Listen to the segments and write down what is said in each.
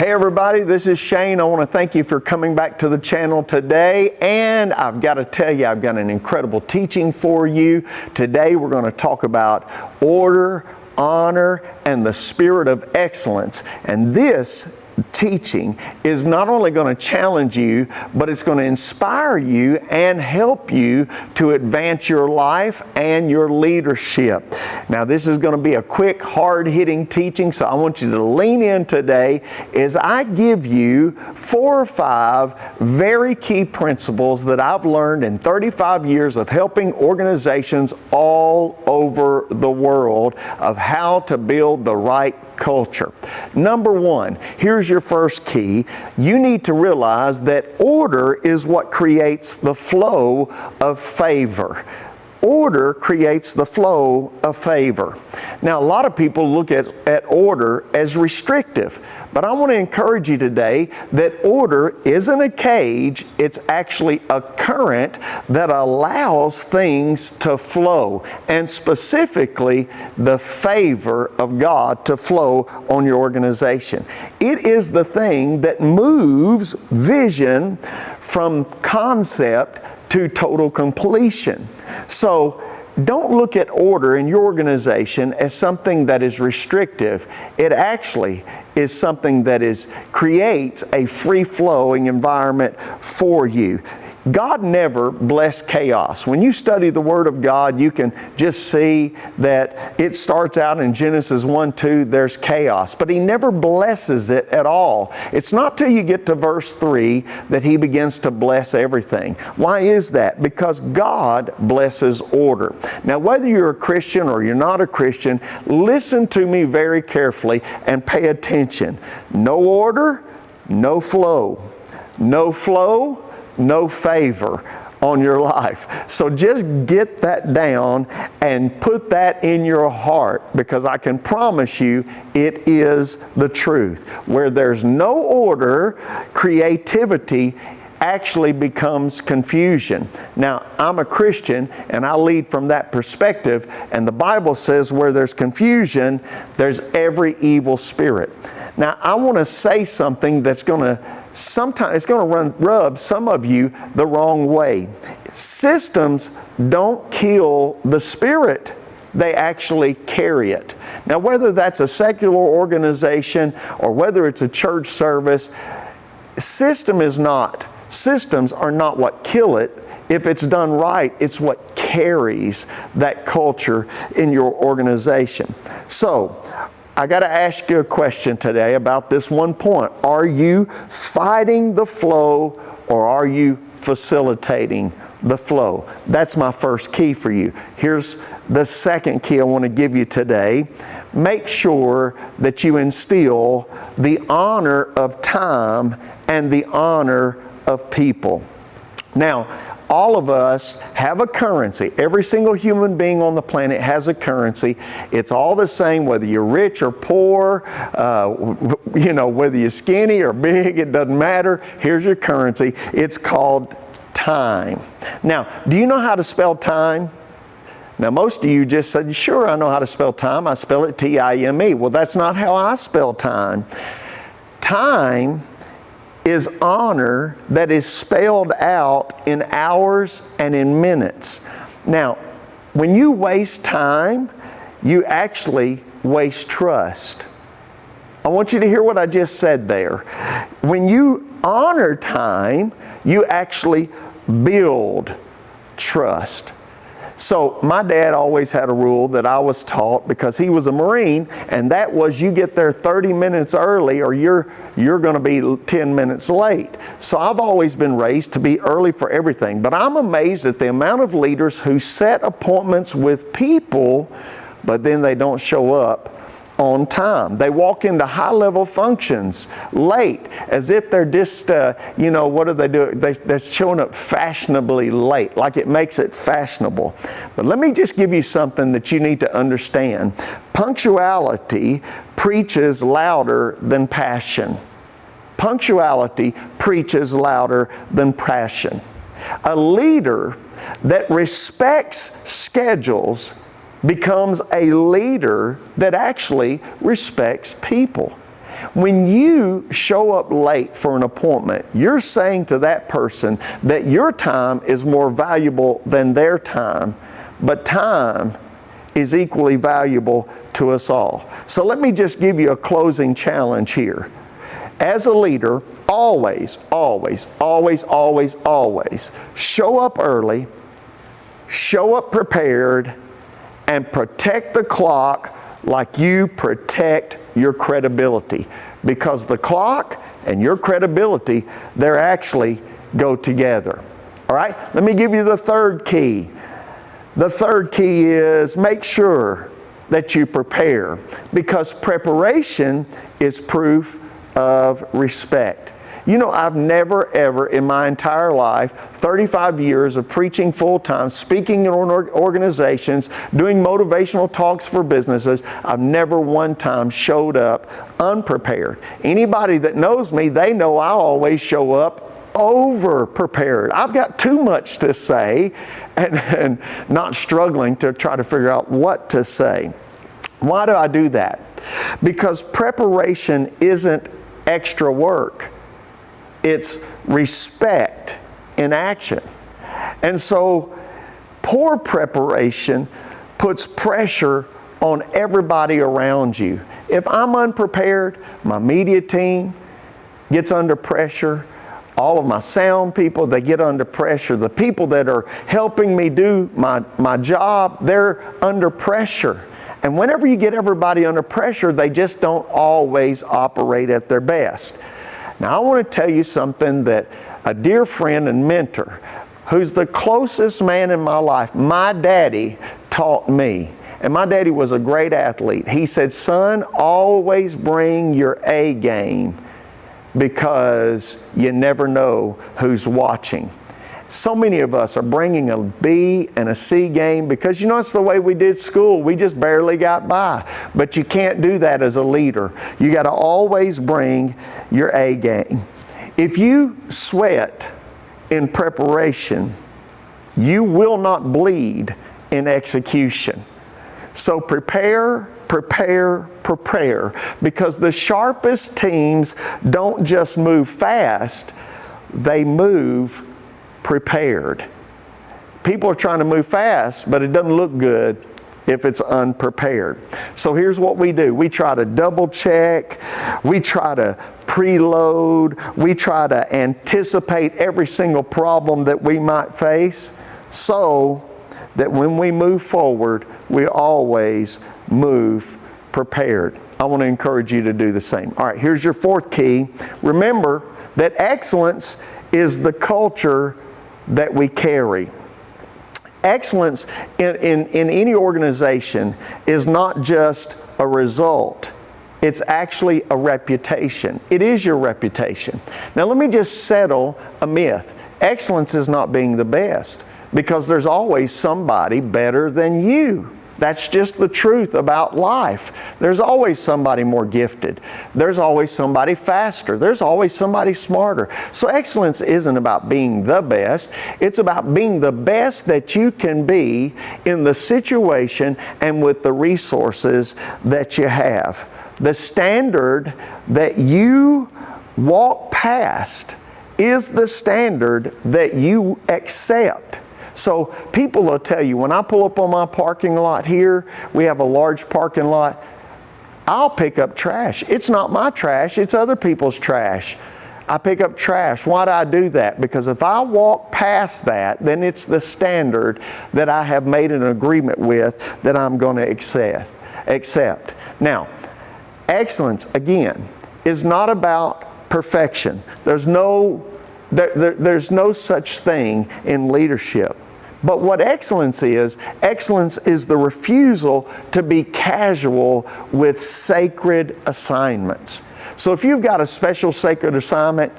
Hey everybody, this is Shane. I want to thank you for coming back to the channel today, and I've got to tell you, I've got an incredible teaching for you. Today we're going to talk about order, honor, and the spirit of excellence. And this teaching is not only going to challenge you, but it's going to inspire you and help you to advance your life and your leadership. Now, this is going to be a quick, hard-hitting teaching, so I want you to lean in today as I give you 4 or 5 very key principles that I've learned in 35 years of helping organizations all over the world of how to build the right culture. Number 1, here's your first key. You need to realize that order is what creates the flow of favor. Order creates the flow of favor. Now, a lot of people look at order as restrictive, but I want to encourage you today that order isn't a cage, it's actually a current that allows things to flow, and specifically the favor of God to flow on your organization. It is the thing that moves vision from concept to total completion. So don't look at order in your organization as something that is restrictive. It actually is something that creates a free-flowing environment for you. God never blessed chaos. When you study the Word of God, you can just see that it starts out in Genesis 1-2, there's chaos. But He never blesses it at all. It's not till you get to verse 3 that He begins to bless everything. Why is that? Because God blesses order. Now, whether you're a Christian or you're not a Christian, listen to me very carefully and pay attention. No order, no flow. No flow, no favor on your life. So just get that down and put that in your heart, because I can promise you it is the truth. Where there's no order, creativity actually becomes confusion. Now, I'm a Christian and I lead from that perspective, and the Bible says where there's confusion, there's every evil spirit. Now, I want to say something that's sometimes it's going to rub some of you the wrong way. Systems don't kill the spirit, they actually carry it. Now, whether that's a secular organization or whether it's a church service, systems are not what kill it. If it's done right, it's what carries that culture in your organization. So, I got to ask you a question today about this one point. Are you fighting the flow, or are you facilitating the flow? That's my first key for you. Here's the second key I want to give you today. Make sure that you instill the honor of time and the honor of people. Now, all of us have a currency. Every single human being on the planet has a currency. It's all the same whether you're rich or poor, whether you're skinny or big, it doesn't matter. Here's your currency. It's called time. Now, do you know how to spell time? Now, most of you just said, sure, I know how to spell time. I spell it T-I-M-E. Well, that's not how I spell time. Time is honor that is spelled out in hours and in minutes. Now, when you waste time, you actually waste trust. I want you to hear what I just said there. When you honor time, you actually build trust. So my dad always had a rule that I was taught because he was a Marine, and that was you get there 30 minutes early or you're going to be 10 minutes late. So I've always been raised to be early for everything. But I'm amazed at the amount of leaders who set appointments with people, but then they don't show up on time. They walk into high-level functions late, as if they're just, what do they do? They're showing up fashionably late, like it makes it fashionable. But let me just give you something that you need to understand. Punctuality preaches louder than passion. Punctuality preaches louder than passion. A leader that respects schedules becomes a leader that actually respects people. When you show up late for an appointment, you're saying to that person that your time is more valuable than their time, but time is equally valuable to us all. So let me just give you a closing challenge here. As a leader, always, always, always, always, always show up early, show up prepared, and protect the clock like you protect your credibility. Because the clock and your credibility, they actually go together. All right? Let me give you the third key. The third key is make sure that you prepare, because preparation is proof of respect. You know, I've never ever in my entire life, 35 years of preaching full-time, speaking in organizations, doing motivational talks for businesses, I've never one time showed up unprepared. Anybody that knows me, they know I always show up over prepared. I've got too much to say and not struggling to try to figure out what to say. Why do I do that? Because preparation isn't extra work. It's respect in action. And so poor preparation puts pressure on everybody around you. If I'm unprepared, my media team gets under pressure. All of my sound people, they get under pressure. The people that are helping me do my job, they're under pressure. And whenever you get everybody under pressure, they just don't always operate at their best. Now, I want to tell you something that a dear friend and mentor, who's the closest man in my life, my daddy taught me. And my daddy was a great athlete. He said, son, always bring your A game, because you never know who's watching. So many of us are bringing a B and a C game because, you know, it's the way we did school. We just barely got by. But you can't do that as a leader. You got to always bring your A game. If you sweat in preparation, you will not bleed in execution. So prepare, prepare, prepare, because the sharpest teams don't just move fast, they move prepared. People are trying to move fast, but it doesn't look good if it's unprepared. So here's what we do. We try to double check, we try to preload, we try to anticipate every single problem that we might face, so that when we move forward, we always move prepared. I want to encourage you to do the same. All right, here's your fourth key. Remember that excellence is the culture that we carry. Excellence in any organization is not just a result. It's actually a reputation. It is your reputation. Now let me just settle a myth. Excellence is not being the best, because there's always somebody better than you. That's just the truth about life. There's always somebody more gifted. There's always somebody faster. There's always somebody smarter. So excellence isn't about being the best. It's about being the best that you can be in the situation and with the resources that you have. The standard that you walk past is the standard that you accept. So people will tell you, when I pull up on my parking lot here, we have a large parking lot, I'll pick up trash. It's not my trash, it's other people's trash. I pick up trash. Why do I do that? Because if I walk past that, then it's the standard that I have made an agreement with that I'm going to accept. Now, excellence, again, is not about perfection. There's no such thing in leadership. But what excellence is the refusal to be casual with sacred assignments. So if you've got a special sacred assignment,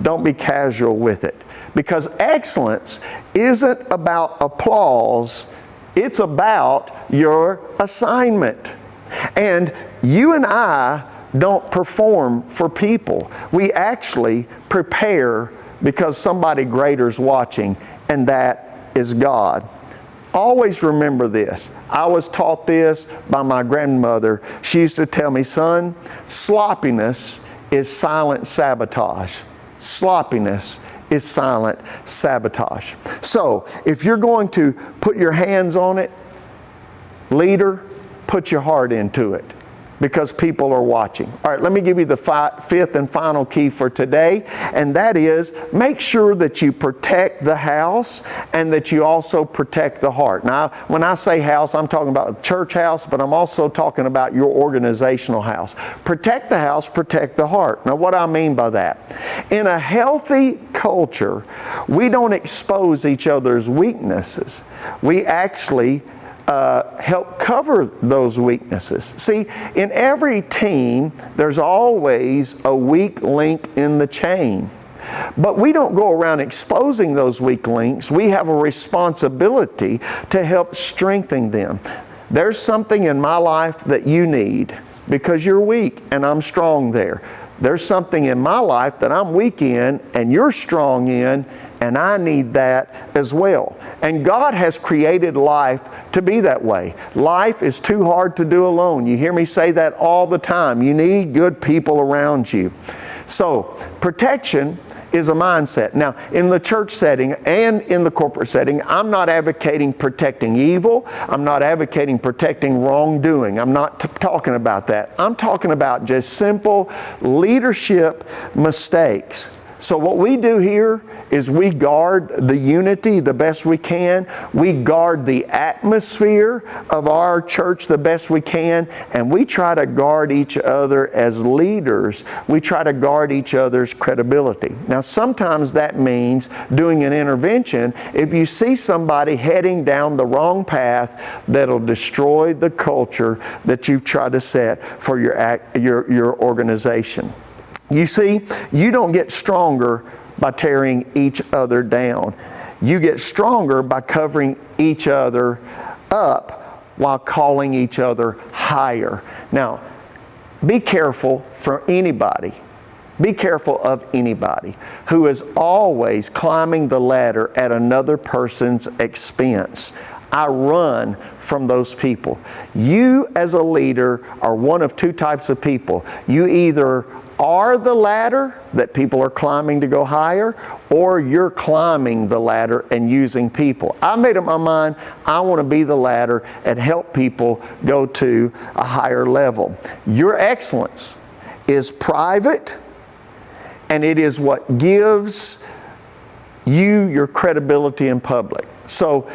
don't be casual with it. Because excellence isn't about applause, it's about your assignment. And you and I don't perform for people. We actually prepare because somebody greater is watching, and that is God. Always remember this. I was taught this by my grandmother. She used to tell me, son, sloppiness is silent sabotage. Sloppiness is silent sabotage. So, if you're going to put your hands on it, leader, put your heart into it, because people are watching. All right, let me give you the fifth and final key for today, and that is make sure that you protect the house and that you also protect the heart. Now, when I say house, I'm talking about a church house, but I'm also talking about your organizational house. Protect the house, protect the heart. Now, what I mean by that? In a healthy culture, we don't expose each other's weaknesses. We actually help cover those weaknesses. See, in every team, there's always a weak link in the chain. But we don't go around exposing those weak links. We have a responsibility to help strengthen them. There's something in my life that you need because you're weak and I'm strong there. There's something in my life that I'm weak in and you're strong in, and I need that as well. And God has created life to be that way. Life is too hard to do alone. You hear me say that all the time. You need good people around you. So, protection is a mindset. Now, in the church setting and in the corporate setting, I'm not advocating protecting evil. I'm not advocating protecting wrongdoing. I'm not talking about that. I'm talking about just simple leadership mistakes. So what we do here is we guard the unity the best we can. We guard the atmosphere of our church the best we can. And we try to guard each other as leaders. We try to guard each other's credibility. Now, sometimes that means doing an intervention if you see somebody heading down the wrong path that'll destroy the culture that you've tried to set for your organization. You see, you don't get stronger by tearing each other down. You get stronger by covering each other up while calling each other higher. Now, be careful for anybody. Be careful of anybody who is always climbing the ladder at another person's expense. I run from those people. You as a leader are one of two types of people. You either are the ladder that people are climbing to go higher, or you're climbing the ladder and using people. I made up my mind, I want to be the ladder and help people go to a higher level. Your excellence is private, and it is what gives you your credibility in public. So,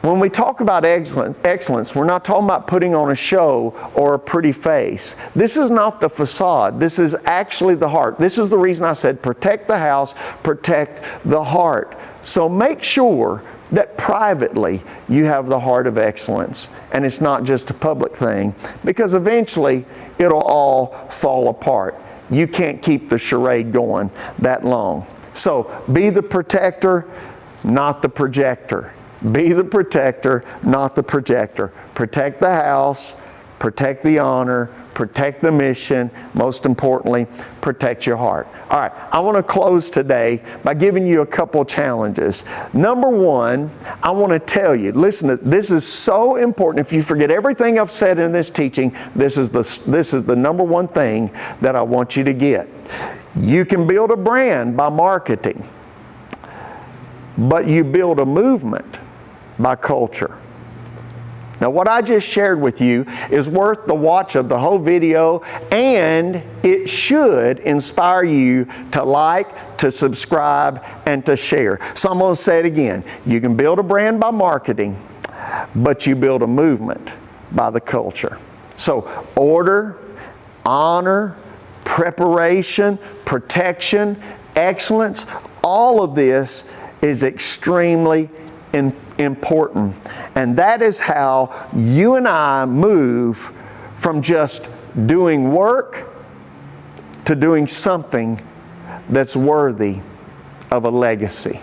when we talk about excellence, we're not talking about putting on a show or a pretty face. This is not the facade. This is actually the heart. This is the reason I said protect the house, protect the heart. So make sure that privately you have the heart of excellence and it's not just a public thing, because eventually it'll all fall apart. You can't keep the charade going that long. So be the protector, not the projector. Be the protector, not the projector. Protect the house, protect the honor, protect the mission, most importantly, protect your heart. All right, I want to close today by giving you a couple challenges. Number one, I want to tell you, listen, this is so important. If you forget everything I've said in this teaching, this is the number one thing that I want you to get. You can build a brand by marketing, but you build a movement by culture. Now, what I just shared with you is worth the watch of the whole video, and it should inspire you to like, to subscribe, and to share. So I'm going to say it again. You can build a brand by marketing, but you build a movement by the culture. So order, honor, preparation, protection, excellence, all of this is extremely important. And that is how you and I move from just doing work to doing something that's worthy of a legacy.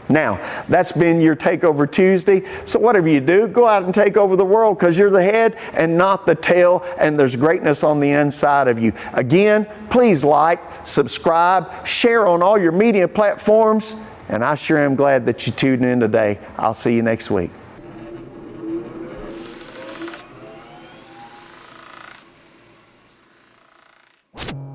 Now, that's been your Takeover Tuesday. So whatever you do, go out and take over the world, because you're the head and not the tail, and there's greatness on the inside of you. Again, please like, subscribe, share on all your media platforms, and I sure am glad that you tuned in today. I'll see you next week. you.